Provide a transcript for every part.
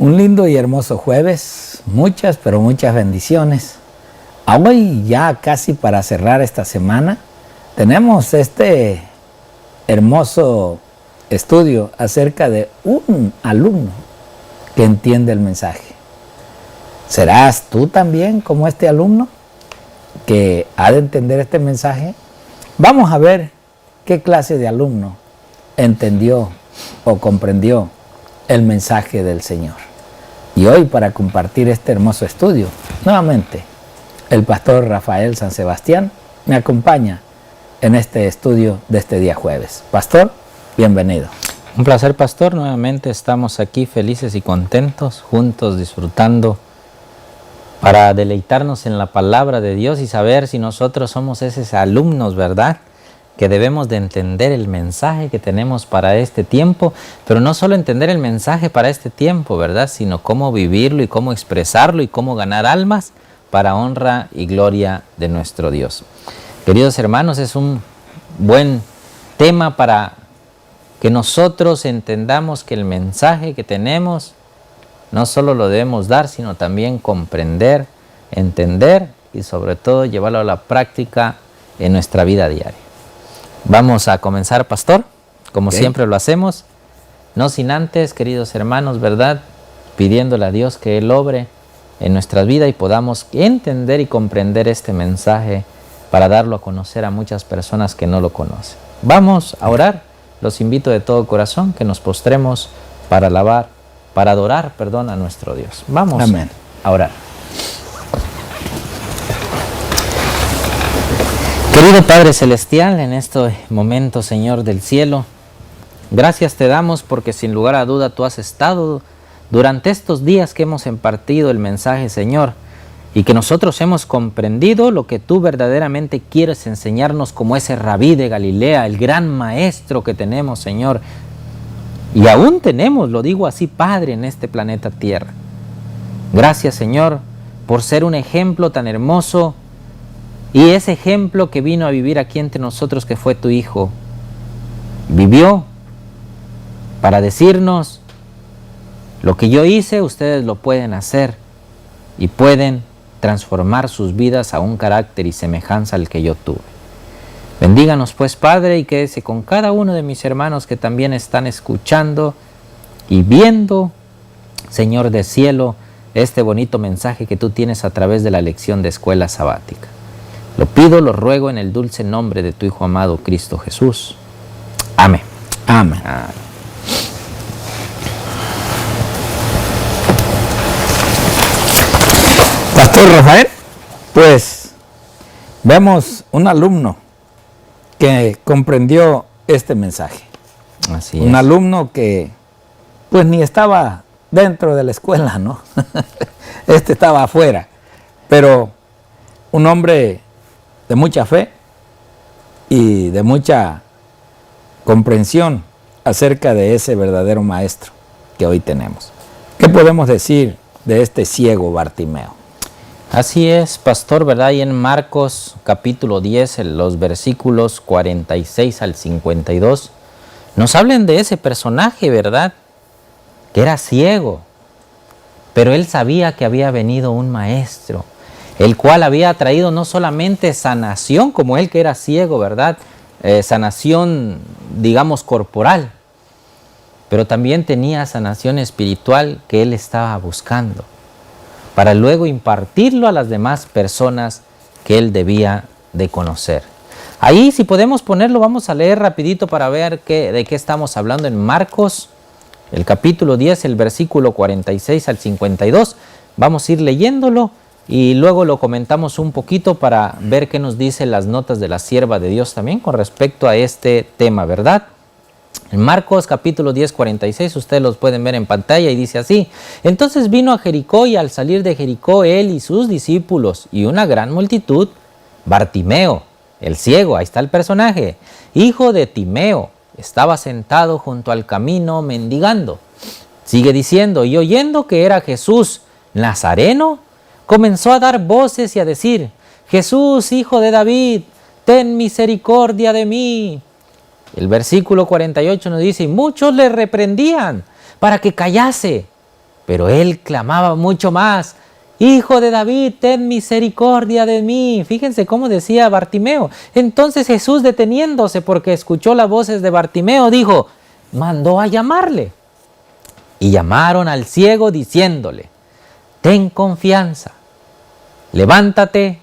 Un lindo y hermoso jueves, muchas, pero muchas bendiciones. Hoy ya casi para cerrar esta semana, tenemos este hermoso estudio acerca de un alumno que entiende el mensaje. ¿Serás tú también como este alumno que ha de entender este mensaje? Vamos a ver qué clase de alumno entendió o comprendió el mensaje del Señor. Y hoy, para compartir este hermoso estudio, nuevamente el pastor Rafael San Sebastián me acompaña en este estudio de este día jueves. Pastor, bienvenido. Un placer, pastor. Nuevamente estamos aquí felices y contentos, juntos disfrutando para deleitarnos en la palabra de Dios y saber si nosotros somos esos alumnos, ¿verdad?, que debemos de entender el mensaje que tenemos para este tiempo, pero no solo entender el mensaje para este tiempo, ¿verdad?, sino cómo vivirlo y cómo expresarlo y cómo ganar almas para honra y gloria de nuestro Dios. Queridos hermanos, es un buen tema para que nosotros entendamos que el mensaje que tenemos no solo lo debemos dar, sino también comprender, entender y sobre todo llevarlo a la práctica en nuestra vida diaria. Vamos a comenzar, pastor, como siempre lo hacemos, no sin antes, queridos hermanos, ¿verdad?, pidiéndole a Dios que Él obre en nuestras vidas y podamos entender y comprender este mensaje para darlo a conocer a muchas personas que no lo conocen. Vamos a orar. Los invito de todo corazón que nos postremos para adorar a nuestro Dios. Vamos Amén. A orar. Querido Padre Celestial, en este momento, Señor del cielo, gracias te damos porque sin lugar a duda tú has estado durante estos días que hemos impartido el mensaje, Señor, y que nosotros hemos comprendido lo que tú verdaderamente quieres enseñarnos como ese Rabí de Galilea, el gran maestro que tenemos, Señor. Y aún tenemos, lo digo así, Padre, en este planeta Tierra. Gracias, Señor, por ser un ejemplo tan hermoso y ese ejemplo que vino a vivir aquí entre nosotros, que fue tu Hijo. Vivió para decirnos: lo que yo hice, ustedes lo pueden hacer y pueden transformar sus vidas a un carácter y semejanza al que yo tuve. Bendíganos pues, Padre, y quédese con cada uno de mis hermanos que también están escuchando y viendo, Señor del cielo, este bonito mensaje que tú tienes a través de la lección de escuela sabática. Lo pido, lo ruego en el dulce nombre de tu Hijo amado, Cristo Jesús. Amén. Amén. Pastor Rafael, pues vemos un alumno que comprendió este mensaje. Así es. Un alumno que pues ni estaba dentro de la escuela, ¿no? Este estaba afuera, pero un hombre de mucha fe y de mucha comprensión acerca de ese verdadero maestro que hoy tenemos. ¿Qué podemos decir de este ciego Bartimeo? Así es, pastor, ¿verdad? Y en Marcos capítulo 10, los versículos 46 al 52, nos hablan de ese personaje, ¿verdad?, que era ciego, pero él sabía que había venido un maestro, el cual había traído no solamente sanación, como él que era ciego, ¿verdad?, sanación, digamos, corporal, pero también tenía sanación espiritual que él estaba buscando, para luego impartirlo a las demás personas que él debía de conocer. Ahí, si podemos ponerlo, vamos a leer rapidito para ver de qué estamos hablando en Marcos, el capítulo 10, el versículo 46 al 52. Vamos a ir leyéndolo y luego lo comentamos un poquito para ver qué nos dicen las notas de la sierva de Dios también con respecto a este tema, ¿verdad? En Marcos capítulo 10, 46, ustedes los pueden ver en pantalla y dice así: entonces vino a Jericó, y al salir de Jericó él y sus discípulos y una gran multitud, Bartimeo, el ciego, ahí está el personaje, hijo de Timeo, estaba sentado junto al camino mendigando. Sigue diciendo: y oyendo que era Jesús Nazareno, comenzó a dar voces y a decir: Jesús, hijo de David, ten misericordia de mí. El versículo 48 nos dice: y muchos le reprendían para que callase. Pero él clamaba mucho más: Hijo de David, ten misericordia de mí. Fíjense cómo decía Bartimeo. Entonces Jesús, deteniéndose porque escuchó las voces de Bartimeo, dijo, mandó a llamarle. Y llamaron al ciego diciéndole, ten confianza, levántate,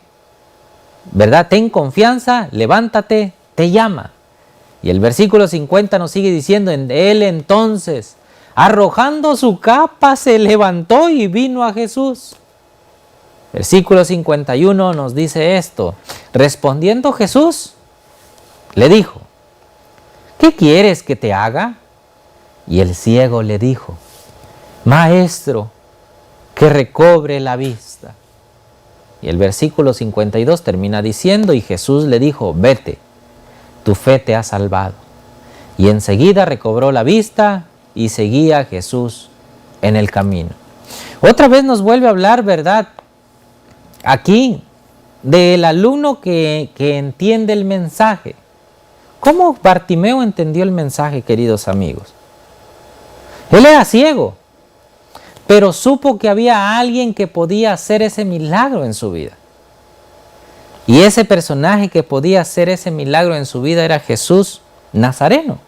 ¿verdad? Ten confianza, levántate, te llama. Y el versículo 50 nos sigue diciendo, él entonces, arrojando su capa, se levantó y vino a Jesús. Versículo 51 nos dice esto. Respondiendo Jesús, le dijo, ¿qué quieres que te haga? Y el ciego le dijo, Maestro, que recobre la vista. Y el versículo 52 termina diciendo, y Jesús le dijo, vete, tu fe te ha salvado. Y enseguida recobró la vista y seguía a Jesús en el camino. Otra vez nos vuelve a hablar, ¿verdad? Aquí, del alumno que entiende el mensaje. ¿Cómo Bartimeo entendió el mensaje, queridos amigos? Él era ciego, pero supo que había alguien que podía hacer ese milagro en su vida. Y ese personaje que podía hacer ese milagro en su vida era Jesús Nazareno.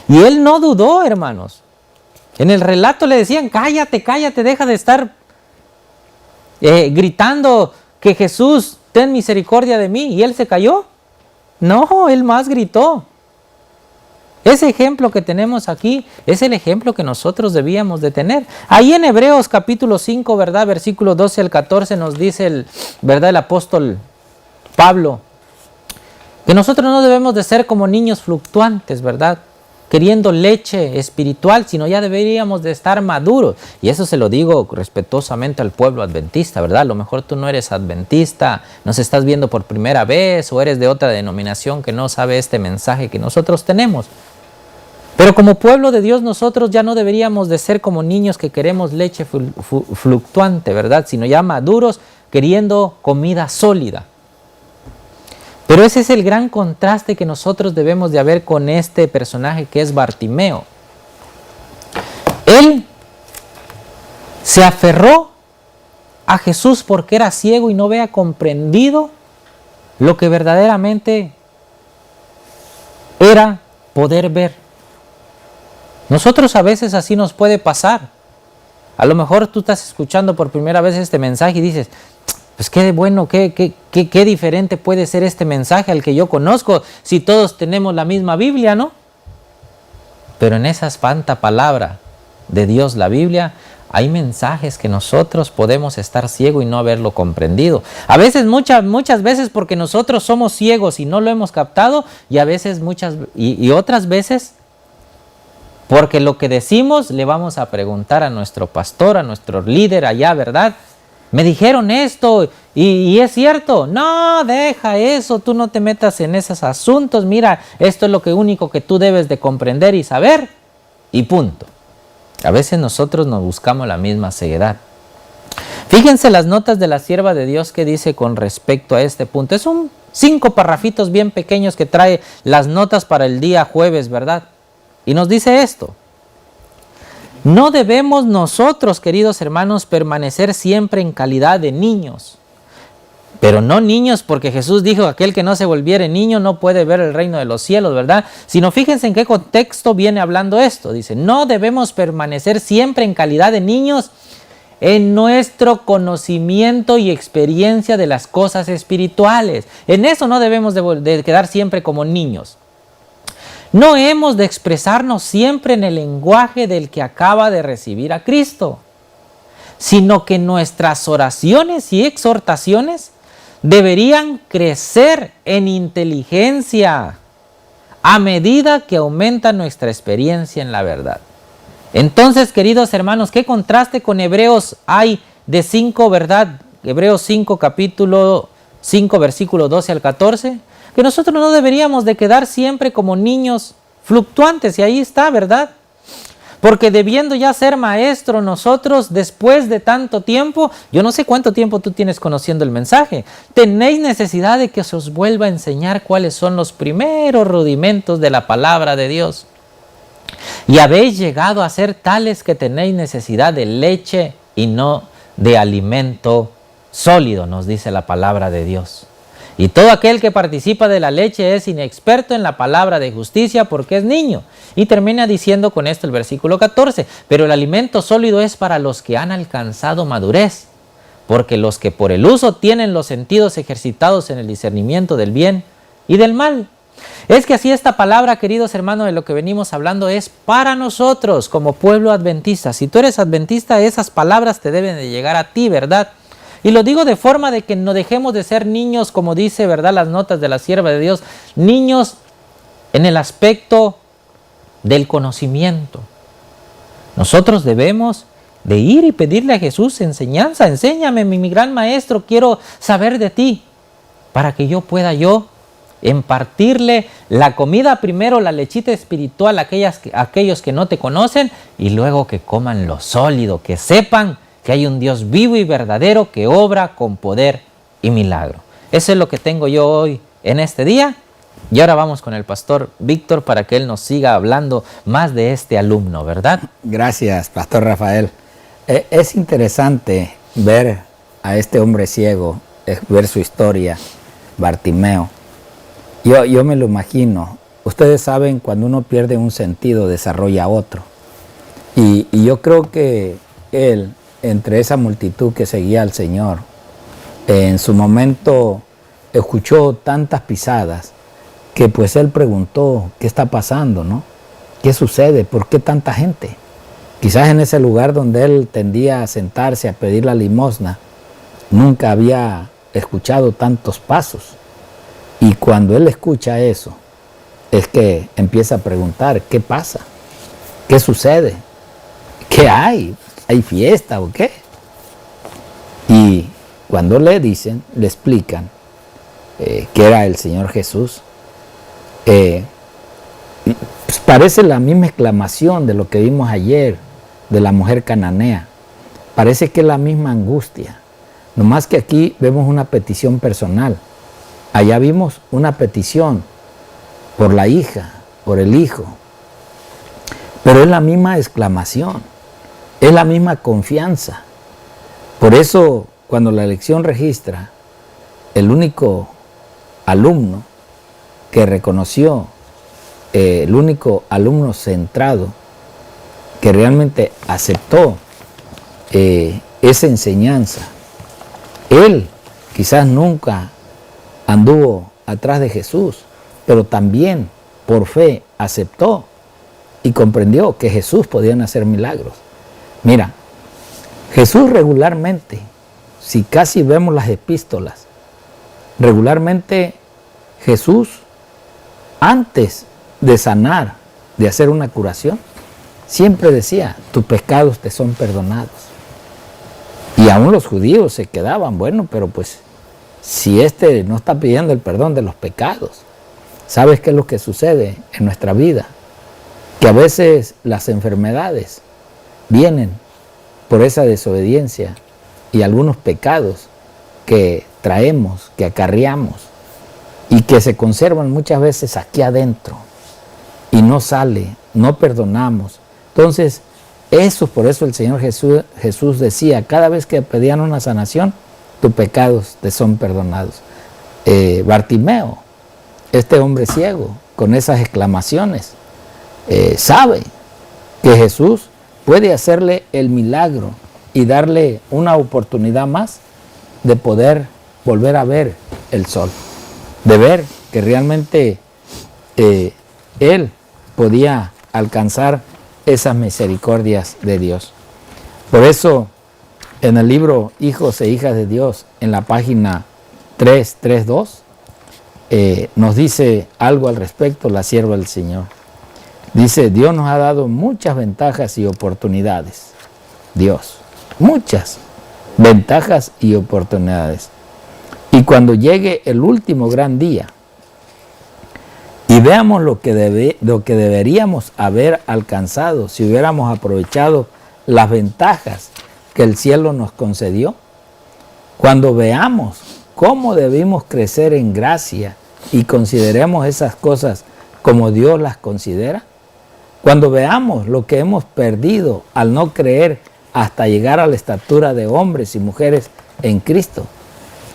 Y él no dudó, hermanos. En el relato le decían, cállate, cállate, deja de estar gritando que Jesús, ten misericordia de mí. ¿Y él se cayó? No, él más gritó. Ese ejemplo que tenemos aquí es el ejemplo que nosotros debíamos de tener. Ahí en Hebreos capítulo 5, ¿verdad? Versículo 12 al 14 nos dice ¿verdad? El apóstol Pablo, que nosotros no debemos de ser como niños fluctuantes, ¿verdad? Queriendo leche espiritual, sino ya deberíamos de estar maduros. Y eso se lo digo respetuosamente al pueblo adventista, ¿verdad? A lo mejor tú no eres adventista, nos estás viendo por primera vez o eres de otra denominación que no sabe este mensaje que nosotros tenemos. Pero como pueblo de Dios nosotros ya no deberíamos de ser como niños que queremos leche fluctuante, ¿verdad? Sino ya maduros queriendo comida sólida. Pero ese es el gran contraste que nosotros debemos de haber con este personaje que es Bartimeo. Él se aferró a Jesús porque era ciego y no había comprendido lo que verdaderamente era poder ver. Nosotros a veces así nos puede pasar. A lo mejor tú estás escuchando por primera vez este mensaje y dices, pues qué bueno, qué diferente puede ser este mensaje al que yo conozco si todos tenemos la misma Biblia, ¿no? Pero en esa santa palabra de Dios, la Biblia, hay mensajes que nosotros podemos estar ciegos y no haberlo comprendido. A veces, muchas veces porque nosotros somos ciegos y no lo hemos captado, y a veces y otras veces porque lo que decimos le vamos a preguntar a nuestro pastor, a nuestro líder allá, ¿verdad? Me dijeron esto y es cierto. No, deja eso, tú no te metas en esos asuntos. Mira, esto es lo único que tú debes de comprender y saber. Y punto. A veces nosotros nos buscamos la misma ceguedad. Fíjense las notas de la sierva de Dios que dice con respecto a este punto. Son 5 parrafitos bien pequeños que trae las notas para el día jueves, ¿verdad? Y nos dice esto. No debemos nosotros, queridos hermanos, permanecer siempre en calidad de niños. Pero no niños porque Jesús dijo, aquel que no se volviere niño no puede ver el reino de los cielos, ¿verdad? Sino fíjense en qué contexto viene hablando esto. Dice, no debemos permanecer siempre en calidad de niños en nuestro conocimiento y experiencia de las cosas espirituales. En eso no debemos de quedar siempre como niños. No hemos de expresarnos siempre en el lenguaje del que acaba de recibir a Cristo, sino que nuestras oraciones y exhortaciones deberían crecer en inteligencia a medida que aumenta nuestra experiencia en la verdad. Entonces, queridos hermanos, ¿qué contraste con Hebreos hay de 5, verdad? Hebreos 5, capítulo 5, versículo 12 al 14. Que nosotros no deberíamos de quedar siempre como niños fluctuantes, y ahí está, ¿verdad? Porque debiendo ya ser maestro nosotros después de tanto tiempo, yo no sé cuánto tiempo tú tienes conociendo el mensaje, tenéis necesidad de que se os vuelva a enseñar cuáles son los primeros rudimentos de la palabra de Dios. Y habéis llegado a ser tales que tenéis necesidad de leche y no de alimento sólido, nos dice la palabra de Dios. Y todo aquel que participa de la leche es inexperto en la palabra de justicia porque es niño. Y termina diciendo con esto el versículo 14, pero el alimento sólido es para los que han alcanzado madurez, porque los que por el uso tienen los sentidos ejercitados en el discernimiento del bien y del mal. Es que así esta palabra, queridos hermanos, de lo que venimos hablando es para nosotros como pueblo adventista. Si tú eres adventista, esas palabras te deben de llegar a ti, ¿verdad? Y lo digo de forma de que no dejemos de ser niños, como dice, ¿verdad?, las notas de la sierva de Dios, niños en el aspecto del conocimiento. Nosotros debemos de ir y pedirle a Jesús enseñanza. Enséñame, mi gran maestro, quiero saber de ti, para que yo pueda impartirle la comida primero, la lechita espiritual a aquellos que no te conocen, y luego que coman lo sólido, que sepan que hay un Dios vivo y verdadero que obra con poder y milagro. Eso es lo que tengo yo hoy en este día. Y ahora vamos con el pastor Víctor para que él nos siga hablando más de este alumno, ¿verdad? Gracias, pastor Rafael. Es interesante ver a este hombre ciego, ver su historia, Bartimeo. Yo me lo imagino. Ustedes saben, cuando uno pierde un sentido, desarrolla otro. Y yo creo que él, entre esa multitud que seguía al Señor, en su momento escuchó tantas pisadas que pues él preguntó, ¿qué está pasando, no? ¿Qué sucede? ¿Por qué tanta gente? Quizás en ese lugar donde él tendía a sentarse a pedir la limosna, nunca había escuchado tantos pasos. Y cuando él escucha eso, es que empieza a preguntar, ¿qué pasa? ¿Qué sucede? ¿Qué hay? ¿Hay fiesta o qué? Y cuando le dicen, le explican que era el Señor Jesús, pues parece la misma exclamación de lo que vimos ayer de la mujer cananea. Parece que es la misma angustia. Nomás que aquí vemos una petición personal. Allá vimos una petición por la hija, por el hijo. Pero es la misma exclamación, es la misma confianza. Por eso, cuando la lección registra, el único alumno que reconoció, el único alumno centrado, que realmente aceptó esa enseñanza, él quizás nunca anduvo atrás de Jesús, pero también por fe aceptó y comprendió que Jesús podía hacer milagros. Mira, Jesús regularmente, si casi vemos las epístolas, regularmente Jesús, antes de sanar, de hacer una curación, siempre decía, tus pecados te son perdonados. Y aún los judíos se quedaban, bueno, pero pues si este no está pidiendo el perdón de los pecados, ¿sabes qué es lo que sucede en nuestra vida? Que a veces las enfermedades vienen por esa desobediencia y algunos pecados que traemos, que acarreamos y que se conservan muchas veces aquí adentro y no sale, no perdonamos. Entonces, por eso el Señor Jesús decía, cada vez que pedían una sanación, tus pecados te son perdonados. Bartimeo, este hombre ciego, con esas exclamaciones, sabe que Jesús puede hacerle el milagro y darle una oportunidad más de poder volver a ver el sol, de ver que realmente él podía alcanzar esas misericordias de Dios. Por eso, en el libro Hijos e Hijas de Dios, en la página 332, nos dice algo al respecto la sierva del Señor. Dice, Dios nos ha dado muchas ventajas y oportunidades. Dios, muchas ventajas y oportunidades. Y cuando llegue el último gran día y veamos lo que deberíamos haber alcanzado si hubiéramos aprovechado las ventajas que el cielo nos concedió, cuando veamos cómo debimos crecer en gracia y consideremos esas cosas como Dios las considera, Cuando veamos lo que hemos perdido al no creer hasta llegar a la estatura de hombres y mujeres en Cristo,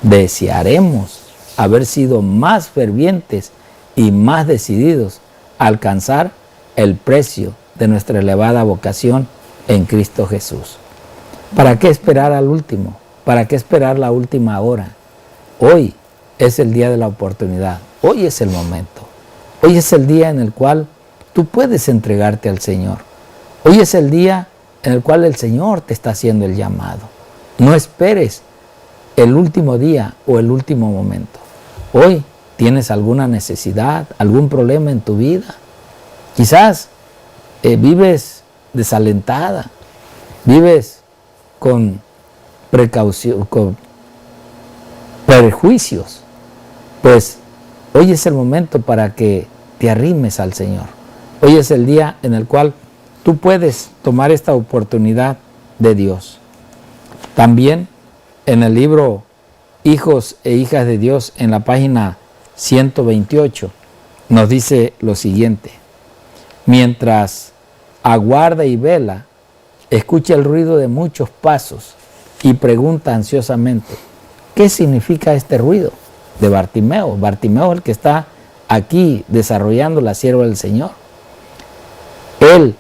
desearemos haber sido más fervientes y más decididos a alcanzar el precio de nuestra elevada vocación en Cristo Jesús. ¿Para qué esperar al último? ¿Para qué esperar la última hora? Hoy es el día de la oportunidad. Hoy es el momento. Hoy es el día en el cual tú puedes entregarte al Señor. Hoy es el día en el cual el Señor te está haciendo el llamado. No esperes el último día o el último momento. Hoy tienes alguna necesidad, algún problema en tu vida. Quizás vives desalentada, vives con precaución, con prejuicios. Pues hoy es el momento para que te arrimes al Señor. Hoy es el día en el cual tú puedes tomar esta oportunidad de Dios. También en el libro Hijos e Hijas de Dios, en la página 128, nos dice lo siguiente: mientras aguarda y vela, escucha el ruido de muchos pasos y pregunta ansiosamente, ¿qué significa este ruido? De Bartimeo. Bartimeo es el que está aquí desarrollando la sierva del Señor. Él,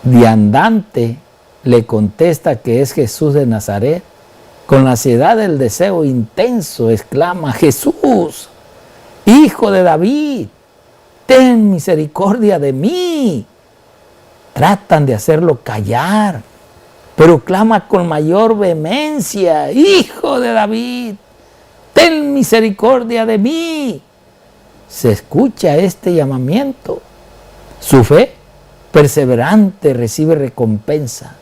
viandante, le contesta que es Jesús de Nazaret. Con la ansiedad del deseo intenso exclama: Jesús, Hijo de David, ten misericordia de mí. Tratan de hacerlo callar, pero clama con mayor vehemencia: Hijo de David, ten misericordia de mí. Se escucha este llamamiento. Su fe perseverante recibe recompensa.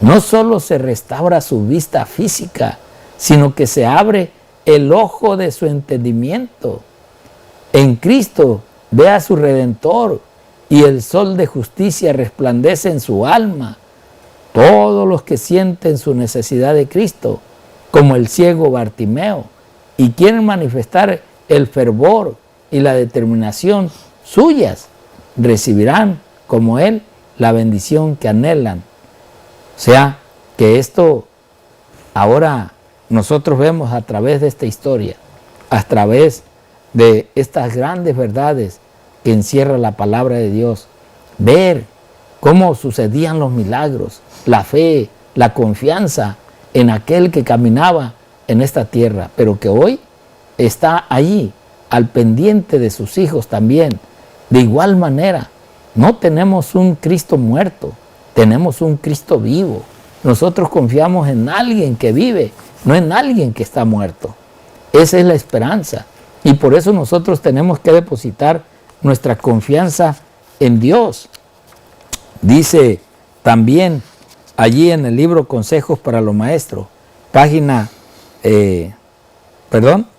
No solo se restaura su vista física, sino que se abre el ojo de su entendimiento. En Cristo ve a su Redentor y el sol de justicia resplandece en su alma. Todos los que sienten su necesidad de Cristo, como el ciego Bartimeo, y quieren manifestar el fervor y la determinación suyas, recibirán como Él la bendición que anhelan. O sea, que esto ahora nosotros vemos a través de esta historia, a través de estas grandes verdades que encierra la palabra de Dios, ver cómo sucedían los milagros, la fe, la confianza en aquel que caminaba en esta tierra, pero que hoy está ahí al pendiente de sus hijos también. De igual manera, no tenemos un Cristo muerto, tenemos un Cristo vivo. Nosotros confiamos en alguien que vive, no en alguien que está muerto. Esa es la esperanza. Y por eso nosotros tenemos que depositar nuestra confianza en Dios. Dice también allí en el libro Consejos para los Maestros, página,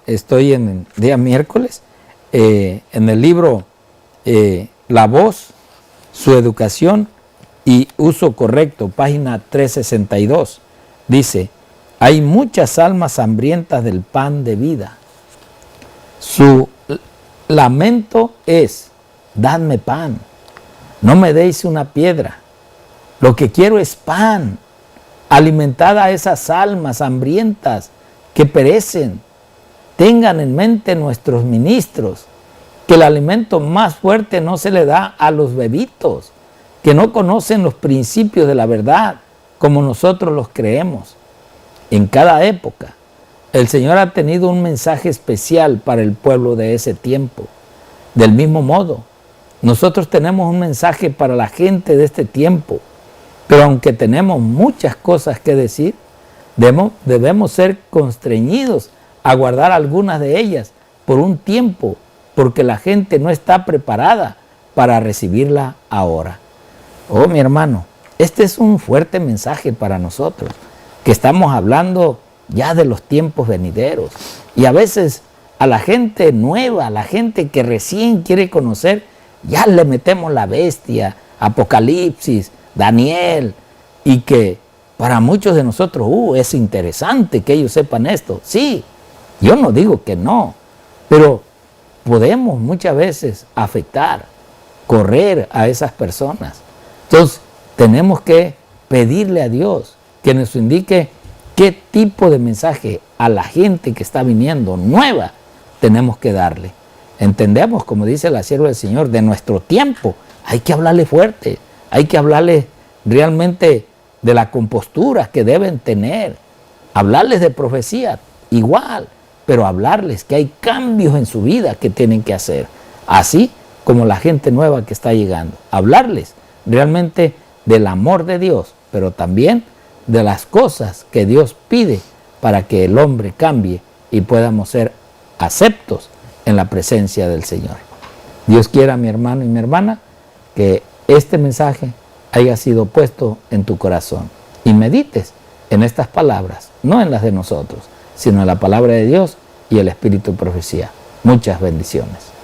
estoy en el día miércoles, en el libro La Voz, su educación y uso correcto, página 362, dice: hay muchas almas hambrientas del pan de vida. Su lamento es: dadme pan, no me deis una piedra. Lo que quiero es pan. Alimentad a esas almas hambrientas que perecen. Tengan en mente nuestros ministros que el alimento más fuerte no se le da a los bebitos, que no conocen los principios de la verdad como nosotros los creemos. En cada época, el Señor ha tenido un mensaje especial para el pueblo de ese tiempo. Del mismo modo, nosotros tenemos un mensaje para la gente de este tiempo, pero aunque tenemos muchas cosas que decir, debemos ser constreñidos a guardar algunas de ellas por un tiempo, porque la gente no está preparada para recibirla ahora. Oh, mi hermano, este es un fuerte mensaje para nosotros, que estamos hablando ya de los tiempos venideros. Y a veces a la gente nueva, a la gente que recién quiere conocer, ya le metemos la bestia, Apocalipsis, Daniel, y que para muchos de nosotros es interesante que ellos sepan esto. Sí, yo no digo que no, pero podemos muchas veces afectar correr a esas personas. Entonces, tenemos que pedirle a Dios que nos indique qué tipo de mensaje a la gente que está viniendo nueva tenemos que darle. Entendemos, como dice la sierva del Señor, de nuestro tiempo. Hay que hablarle fuerte, hay que hablarle realmente de la compostura que deben tener. Hablarles de profecía, igual, pero hablarles que hay cambios en su vida que tienen que hacer. Así como la gente nueva que está llegando. Hablarles realmente del amor de Dios, pero también de las cosas que Dios pide para que el hombre cambie y podamos ser aceptos en la presencia del Señor. Dios quiera, mi hermano y mi hermana, que este mensaje haya sido puesto en tu corazón y medites en estas palabras, no en las de nosotros, sino en la palabra de Dios y el espíritu de profecía. Muchas bendiciones.